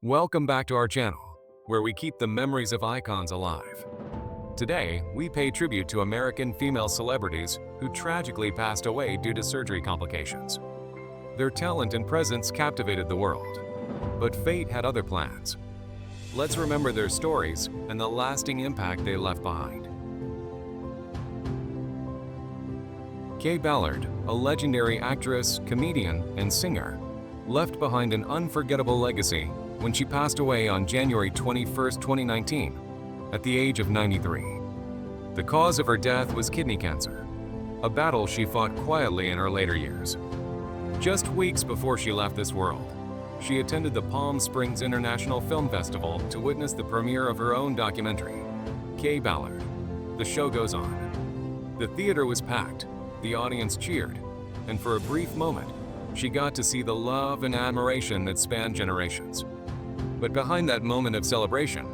Welcome back to our channel, where we keep the memories of icons alive. Today, we pay tribute to American female celebrities who tragically passed away due to surgery complications. Their talent and presence captivated the world, but fate had other plans. Let's remember their stories and the lasting impact they left behind. Kaye Ballard, a legendary actress, comedian, and singer, left behind an unforgettable legacy when she passed away on January 21, 2019, at the age of 93. The cause of her death was kidney cancer, a battle she fought quietly in her later years. Just weeks before she left this world, she attended the Palm Springs International Film Festival to witness the premiere of her own documentary, Kaye Ballard. The show goes on. The theater was packed, the audience cheered, and for a brief moment, she got to see the love and admiration that spanned generations. But behind that moment of celebration,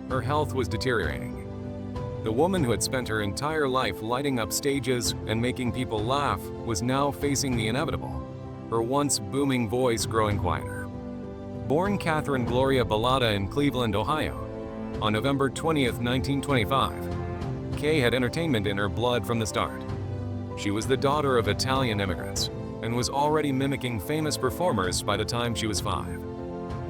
her health was deteriorating. The woman who had spent her entire life lighting up stages and making people laugh was now facing the inevitable, her once booming voice growing quieter. Born Catherine Gloria Ballada in Cleveland, Ohio, on November 20, 1925, Kaye had entertainment in her blood from the start. She was the daughter of Italian immigrants and was already mimicking famous performers by the time she was 5.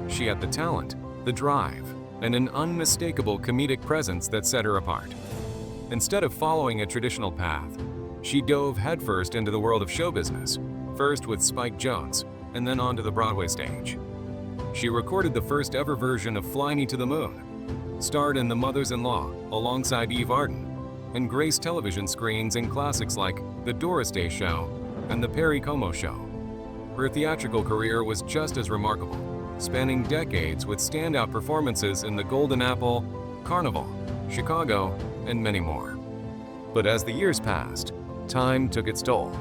She had the talent, the drive, and an unmistakable comedic presence that set her apart. Instead of following a traditional path, she dove headfirst into the world of show business, first with Spike Jonze and then onto the Broadway stage. She recorded the first ever version of Fly Me to the Moon, starred in The Mothers-in-Law alongside Eve Arden, and graced television screens in classics like The Doris Day Show and The Perry Como Show. Her theatrical career was just as remarkable, spanning decades with standout performances in The Golden Apple, Carnival, Chicago, and many more. But as the years passed, time took its toll.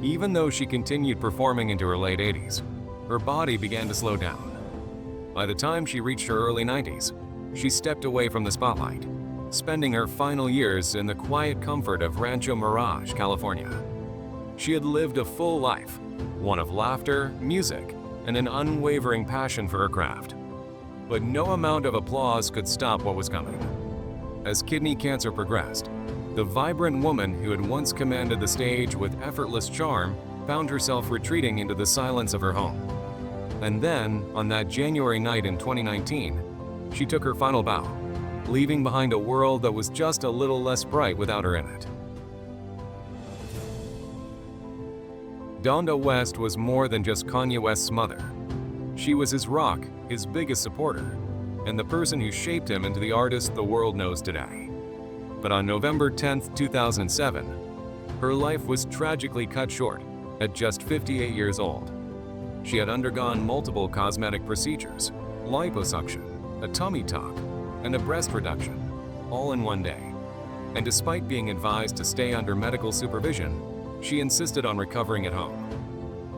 Even though she continued performing into her late 80s, her body began to slow down. By the time she reached her early 90s, she stepped away from the spotlight, spending her final years in the quiet comfort of Rancho Mirage, California. She had lived a full life, one of laughter, music, and an unwavering passion for her craft. But no amount of applause could stop what was coming. As kidney cancer progressed, the vibrant woman who had once commanded the stage with effortless charm found herself retreating into the silence of her home. And then, on that January night in 2019, she took her final bow, leaving behind a world that was just a little less bright without her in it. Donda West was more than just Kanye West's mother. She was his rock, his biggest supporter, and the person who shaped him into the artist the world knows today. But on November 10, 2007, her life was tragically cut short at just 58 years old. She had undergone multiple cosmetic procedures, liposuction, a tummy tuck, and a breast reduction, all in one day. And despite being advised to stay under medical supervision, she insisted on recovering at home.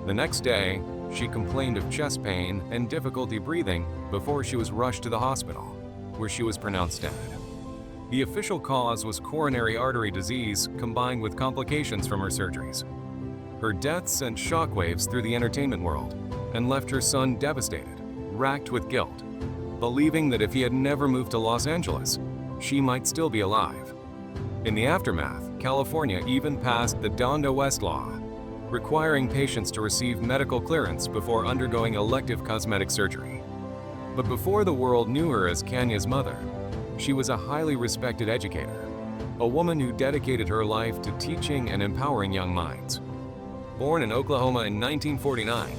The next day, she complained of chest pain and difficulty breathing before she was rushed to the hospital, where she was pronounced dead. The official cause was coronary artery disease combined with complications from her surgeries. Her death sent shockwaves through the entertainment world and left her son devastated, racked with guilt, believing that if he had never moved to Los Angeles, she might still be alive. In the aftermath, California even passed the Donda West law, requiring patients to receive medical clearance before undergoing elective cosmetic surgery. But before the world knew her as Kanye's mother, she was a highly respected educator, a woman who dedicated her life to teaching and empowering young minds. Born in Oklahoma in 1949,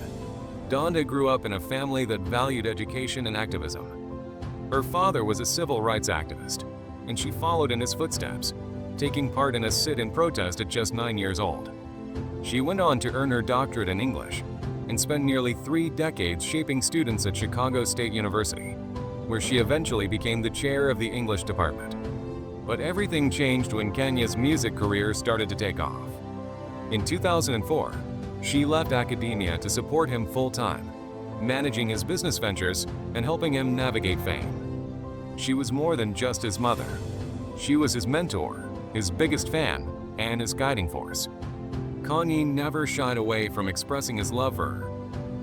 Donda grew up in a family that valued education and activism. Her father was a civil rights activist, and she followed in his footsteps, taking part in a sit-in protest at just 9 years old. She went on to earn her doctorate in English and spent nearly 3 decades shaping students at Chicago State University, where she eventually became the chair of the English department. But everything changed when Kanye's music career started to take off. In 2004, she left academia to support him full-time, managing his business ventures and helping him navigate fame. She was more than just his mother. She was his mentor, his biggest fan, and his guiding force. Kanye never shied away from expressing his love for her,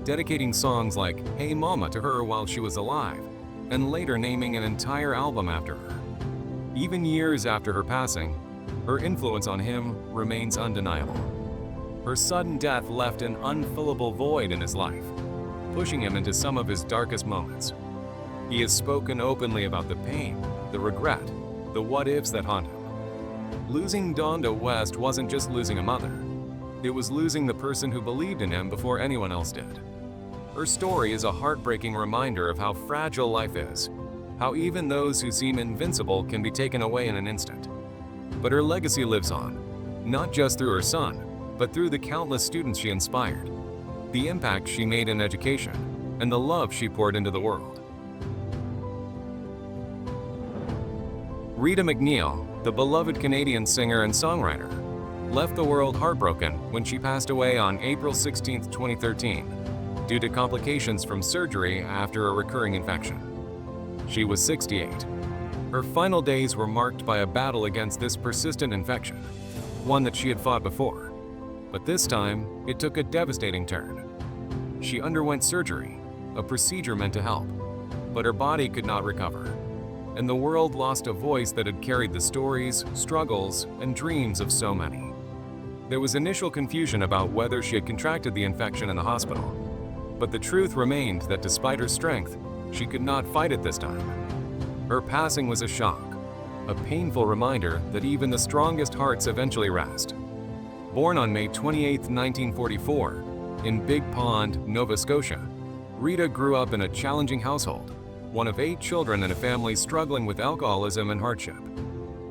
dedicating songs like Hey Mama to her while she was alive, and later naming an entire album after her. Even years after her passing, her influence on him remains undeniable. Her sudden death left an unfillable void in his life, pushing him into some of his darkest moments. He has spoken openly about the pain, the regret, the what-ifs that haunt him. Losing Donda West wasn't just losing a mother. It was losing the person who believed in him before anyone else did. Her story is a heartbreaking reminder of how fragile life is, how even those who seem invincible can be taken away in an instant. But her legacy lives on, not just through her son, but through the countless students she inspired, the impact she made in education, and the love she poured into the world. Rita McNeil, the beloved Canadian singer and songwriter, left the world heartbroken when she passed away on April 16, 2013, due to complications from surgery after a recurring infection. She was 68. Her final days were marked by a battle against this persistent infection, one that she had fought before. But this time, it took a devastating turn. She underwent surgery, a procedure meant to help, but her body could not recover, and the world lost a voice that had carried the stories, struggles, and dreams of so many. There was initial confusion about whether she had contracted the infection in the hospital, but the truth remained that despite her strength, she could not fight it this time. Her passing was a shock, a painful reminder that even the strongest hearts eventually rest. Born on May 28, 1944, in Big Pond, Nova Scotia, Rita grew up in a challenging household, one of 8 children in a family struggling with alcoholism and hardship.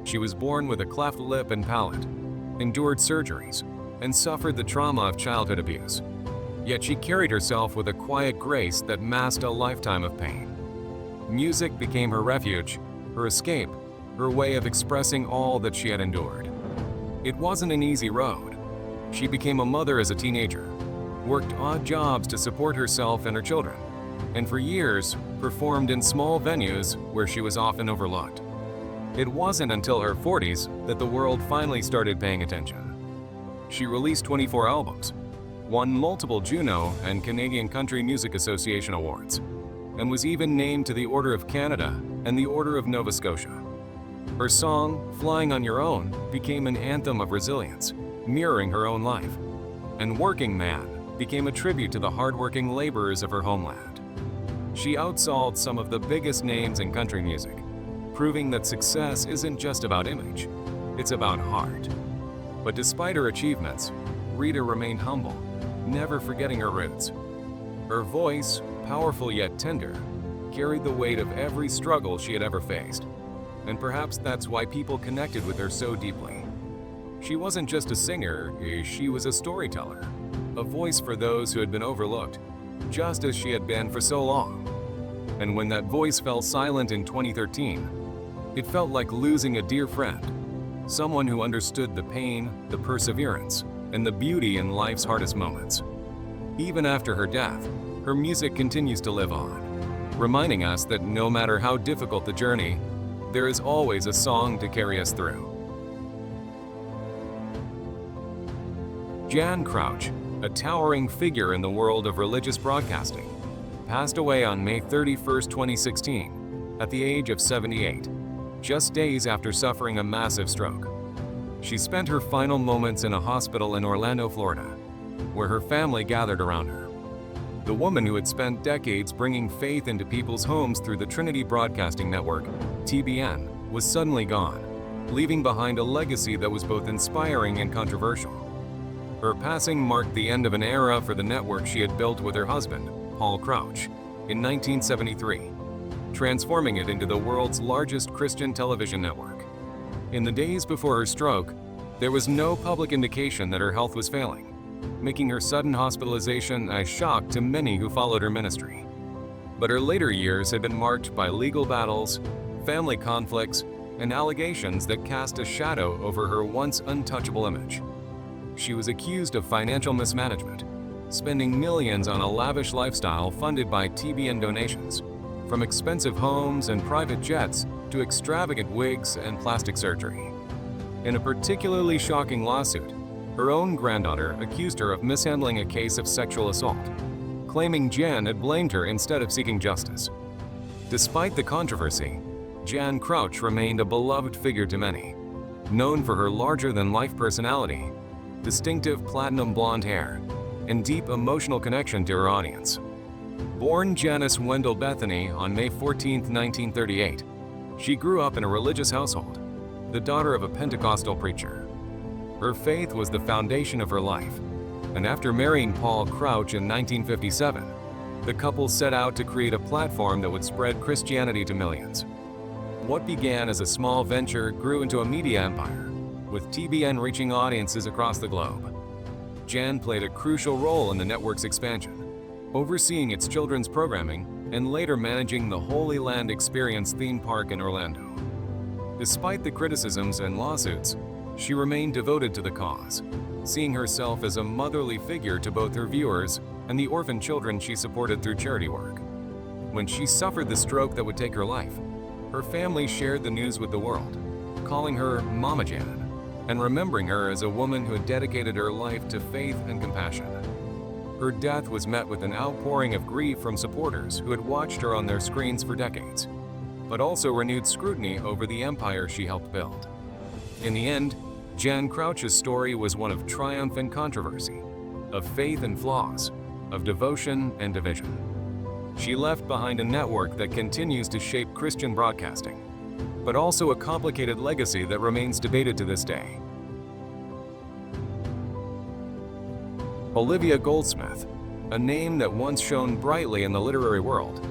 She was born with a cleft lip and palate, endured surgeries, and suffered the trauma of childhood abuse. Yet she carried herself with a quiet grace that masked a lifetime of pain. Music became her refuge, her escape, her way of expressing all that she had endured. It wasn't an easy road. She became a mother as a teenager, worked odd jobs to support herself and her children, and for years performed in small venues where she was often overlooked. It wasn't until her 40s that the world finally started paying attention. She released 24 albums, won multiple Juno and Canadian Country Music Association awards, and was even named to the Order of Canada and the Order of Nova Scotia. Her song, Flying on Your Own, became an anthem of resilience, mirroring her own life, and Working Man became a tribute to the hardworking laborers of her homeland. She outsold some of the biggest names in country music, proving that success isn't just about image, it's about heart. But despite her achievements, Rita remained humble, never forgetting her roots. Her voice, powerful yet tender, carried the weight of every struggle she had ever faced, and perhaps that's why people connected with her so deeply. She wasn't just a singer, she was a storyteller, a voice for those who had been overlooked, just as she had been for so long. And when that voice fell silent in 2013, it felt like losing a dear friend, someone who understood the pain, the perseverance, and the beauty in life's hardest moments. Even after her death, her music continues to live on, reminding us that no matter how difficult the journey, there is always a song to carry us through. Jan Crouch, a towering figure in the world of religious broadcasting, passed away on May 31, 2016, at the age of 78, just days after suffering a massive stroke. She spent her final moments in a hospital in Orlando, Florida, where her family gathered around her. The woman who had spent decades bringing faith into people's homes through the Trinity Broadcasting Network, TBN, was suddenly gone, leaving behind a legacy that was both inspiring and controversial. Her passing marked the end of an era for the network she had built with her husband, Paul Crouch, in 1973, transforming it into the world's largest Christian television network. In the days before her stroke, there was no public indication that her health was failing, making her sudden hospitalization a shock to many who followed her ministry. But her later years had been marked by legal battles, family conflicts, and allegations that cast a shadow over her once untouchable image. She was accused of financial mismanagement, spending millions on a lavish lifestyle funded by TBN donations, from expensive homes and private jets to extravagant wigs and plastic surgery. In a particularly shocking lawsuit, her own granddaughter accused her of mishandling a case of sexual assault, claiming Jan had blamed her instead of seeking justice. Despite the controversy, Jan Crouch remained a beloved figure to many, known for her larger-than-life personality, distinctive platinum blonde hair, and deep emotional connection to her audience. Born Janice Wendell Bethany on May 14, 1938, she grew up in a religious household, the daughter of a Pentecostal preacher. Her faith was the foundation of her life, and after marrying Paul Crouch in 1957, the couple set out to create a platform that would spread Christianity to millions. What began as a small venture grew into a media empire, with TBN reaching audiences across the globe. Jan played a crucial role in the network's expansion, overseeing its children's programming and later managing the Holy Land Experience theme park in Orlando. Despite the criticisms and lawsuits, she remained devoted to the cause, seeing herself as a motherly figure to both her viewers and the orphan children she supported through charity work. When she suffered the stroke that would take her life, her family shared the news with the world, calling her Mama Jan, and remembering her as a woman who had dedicated her life to faith and compassion. Her death was met with an outpouring of grief from supporters who had watched her on their screens for decades, but also renewed scrutiny over the empire she helped build. In the end, Jan Crouch's story was one of triumph and controversy, of faith and flaws, of devotion and division. She left behind a network that continues to shape Christian broadcasting, but also a complicated legacy that remains debated to this day. Olivia Goldsmith, a name that once shone brightly in the literary world,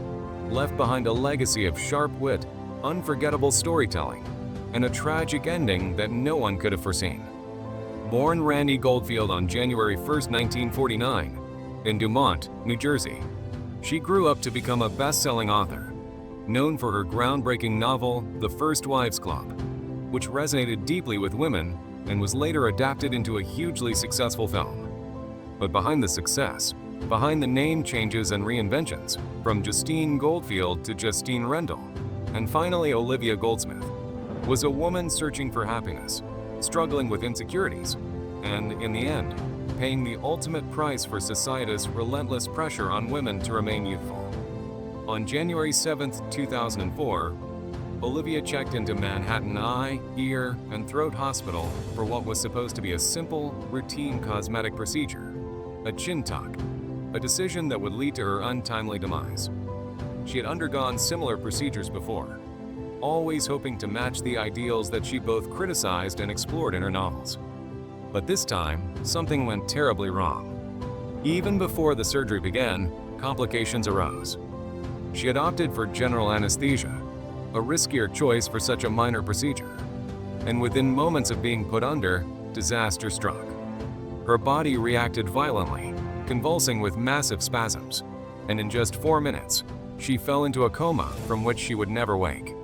left behind a legacy of sharp wit, unforgettable storytelling, and a tragic ending that no one could have foreseen. Born Randy Goldfield on January 1, 1949, in Dumont, New Jersey, she grew up to become a best-selling author, known for her groundbreaking novel, The First Wives Club, which resonated deeply with women and was later adapted into a hugely successful film. But behind the success, behind the name changes and reinventions, from Justine Goldfield to Justine Rendell, and finally Olivia Goldsmith, was a woman searching for happiness, struggling with insecurities, and, in the end, paying the ultimate price for society's relentless pressure on women to remain youthful. On January 7, 2004, Olivia checked into Manhattan Eye, Ear, and Throat Hospital for what was supposed to be a simple, routine cosmetic procedure, a chin tuck, a decision that would lead to her untimely demise. She had undergone similar procedures before, always hoping to match the ideals that she both criticized and explored in her novels. But this time, something went terribly wrong. Even before the surgery began, complications arose. She had opted for general anesthesia, a riskier choice for such a minor procedure. And within moments of being put under, disaster struck. Her body reacted violently, convulsing with massive spasms, and in just 4 minutes, she fell into a coma from which she would never wake.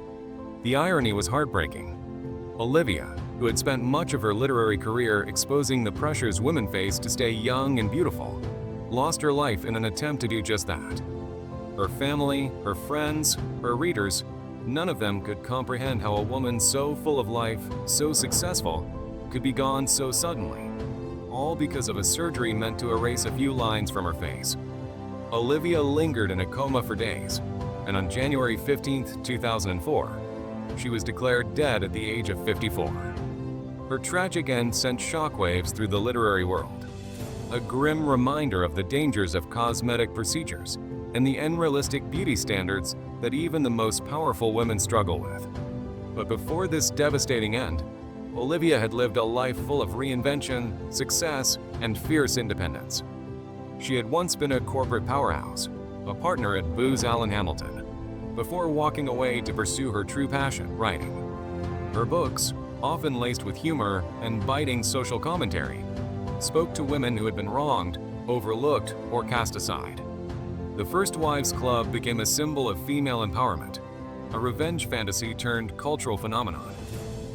The irony was heartbreaking. Olivia, who had spent much of her literary career exposing the pressures women face to stay young and beautiful, lost her life in an attempt to do just that. Her family, her friends, her readers, none of them could comprehend how a woman so full of life, so successful, could be gone so suddenly, all because of a surgery meant to erase a few lines from her face. Olivia lingered in a coma for days, and on January 15, 2004, she was declared dead at the age of 54. Her tragic end sent shockwaves through the literary world, a grim reminder of the dangers of cosmetic procedures and the unrealistic beauty standards that even the most powerful women struggle with. But before this devastating end, Olivia had lived a life full of reinvention, success, and fierce independence. She had once been a corporate powerhouse, a partner at Booz Allen Hamilton, before walking away to pursue her true passion, writing. Her books, often laced with humor and biting social commentary, spoke to women who had been wronged, overlooked, or cast aside. The First Wives Club became a symbol of female empowerment, a revenge fantasy turned cultural phenomenon,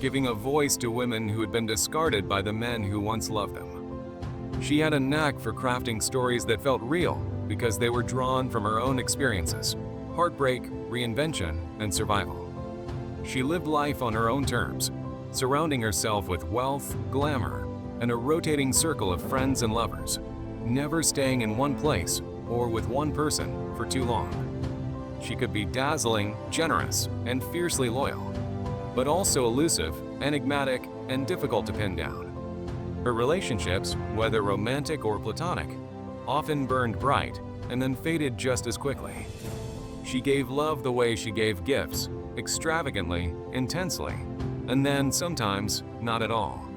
giving a voice to women who had been discarded by the men who once loved them. She had a knack for crafting stories that felt real because they were drawn from her own experiences, heartbreak, reinvention, and survival. She lived life on her own terms, surrounding herself with wealth, glamour, and a rotating circle of friends and lovers, never staying in one place or with one person for too long. She could be dazzling, generous, and fiercely loyal, but also elusive, enigmatic, and difficult to pin down. Her relationships, whether romantic or platonic, often burned bright and then faded just as quickly. She gave love the way she gave gifts, extravagantly, intensely, and then sometimes not at all.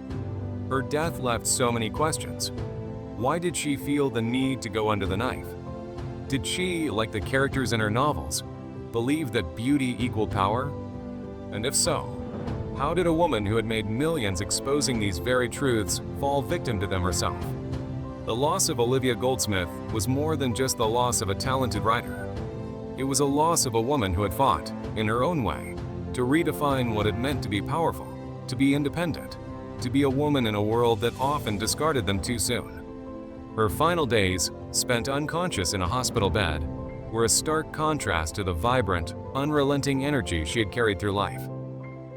Her death left so many questions. Why did she feel the need to go under the knife? Did she, like the characters in her novels, believe that beauty equaled power? And if so, how did a woman who had made millions exposing these very truths fall victim to them herself? The loss of Olivia Goldsmith was more than just the loss of a talented writer. It was a loss of a woman who had fought, in her own way, to redefine what it meant to be powerful, to be independent, to be a woman in a world that often discarded them too soon. Her final days, spent unconscious in a hospital bed, were a stark contrast to the vibrant, unrelenting energy she had carried through life.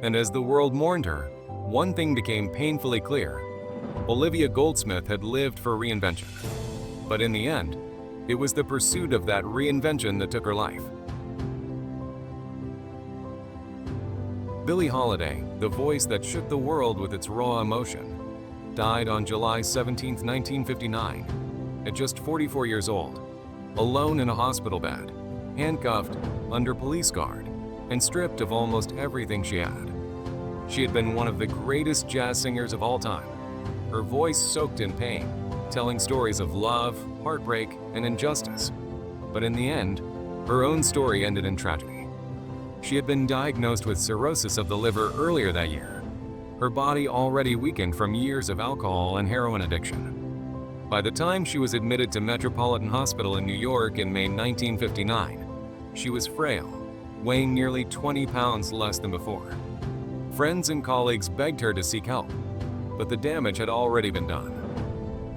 And as the world mourned her, one thing became painfully clear. Olivia Goldsmith had lived for reinvention. But in the end, it was the pursuit of that reinvention that took her life. Billie Holiday, the voice that shook the world with its raw emotion, died on July 17, 1959, at just 44 years old, alone in a hospital bed, handcuffed, under police guard, and stripped of almost everything she had. She had been one of the greatest jazz singers of all time, her voice soaked in pain, telling stories of love, heartbreak, and injustice. But in the end, her own story ended in tragedy. She had been diagnosed with cirrhosis of the liver earlier that year, her body already weakened from years of alcohol and heroin addiction. By the time she was admitted to Metropolitan Hospital in New York in May 1959, she was frail, weighing nearly 20 pounds less than before. Friends and colleagues begged her to seek help, but the damage had already been done.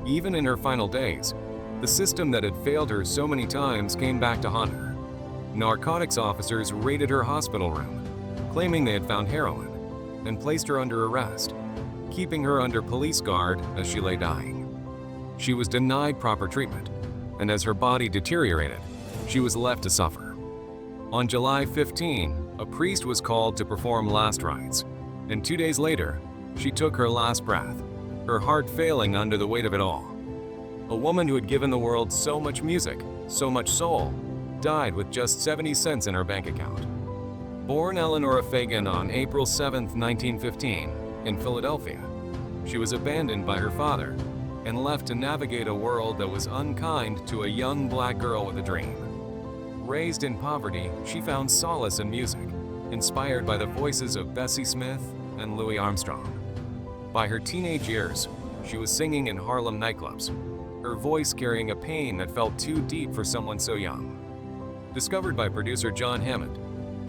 Even in her final days, the system that had failed her so many times came back to haunt her. Narcotics officers raided her hospital room, claiming they had found heroin, and placed her under arrest, keeping her under police guard as she lay dying. She was denied proper treatment, and as her body deteriorated, she was left to suffer. On July 15, a priest was called to perform last rites, and 2 days later, she took her last breath, her heart failing under the weight of it all. A woman who had given the world so much music, so much soul, died with just 70 cents in her bank account. Born Eleanor Fagan on April 7, 1915, in Philadelphia, she was abandoned by her father and left to navigate a world that was unkind to a young black girl with a dream. Raised in poverty, she found solace in music, inspired by the voices of Bessie Smith and Louis Armstrong. By her teenage years, she was singing in Harlem nightclubs, her voice carrying a pain that felt too deep for someone so young. Discovered by producer John Hammond,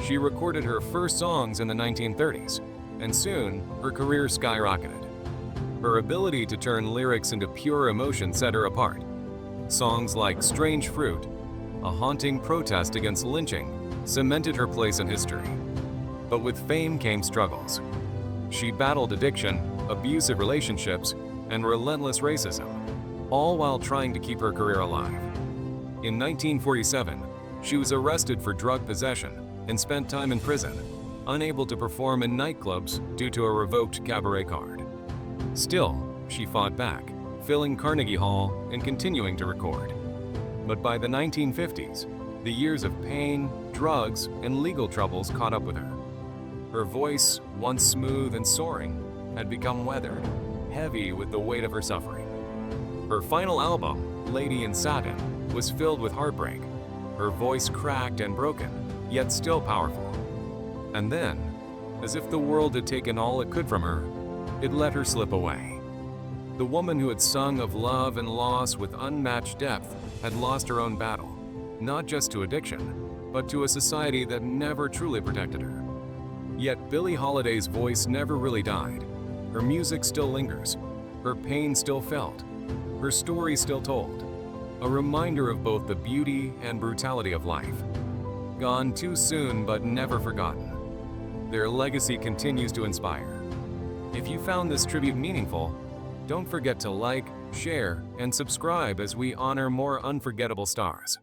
she recorded her first songs in the 1930s, and soon her career skyrocketed. Her ability to turn lyrics into pure emotion set her apart. Songs like Strange Fruit, a haunting protest against lynching, cemented her place in history. But with fame came struggles. She battled addiction, abusive relationships, and relentless racism, all while trying to keep her career alive. In 1947, she was arrested for drug possession and spent time in prison, unable to perform in nightclubs due to a revoked cabaret card. Still, she fought back, filling Carnegie Hall and continuing to record. But by the 1950s, the years of pain, drugs, and legal troubles caught up with her. Her voice, once smooth and soaring, had become weathered, heavy with the weight of her suffering. Her final album, Lady in Satin, was filled with heartbreak, her voice cracked and broken, yet still powerful. And then, as if the world had taken all it could from her, it let her slip away. The woman who had sung of love and loss with unmatched depth had lost her own battle, not just to addiction, but to a society that never truly protected her. Yet Billie Holiday's voice never really died. Her music still lingers, her pain still felt, her story still told, a reminder of both the beauty and brutality of life. Gone too soon but never forgotten. Their legacy continues to inspire. If you found this tribute meaningful, don't forget to like, share, and subscribe as we honor more unforgettable stars.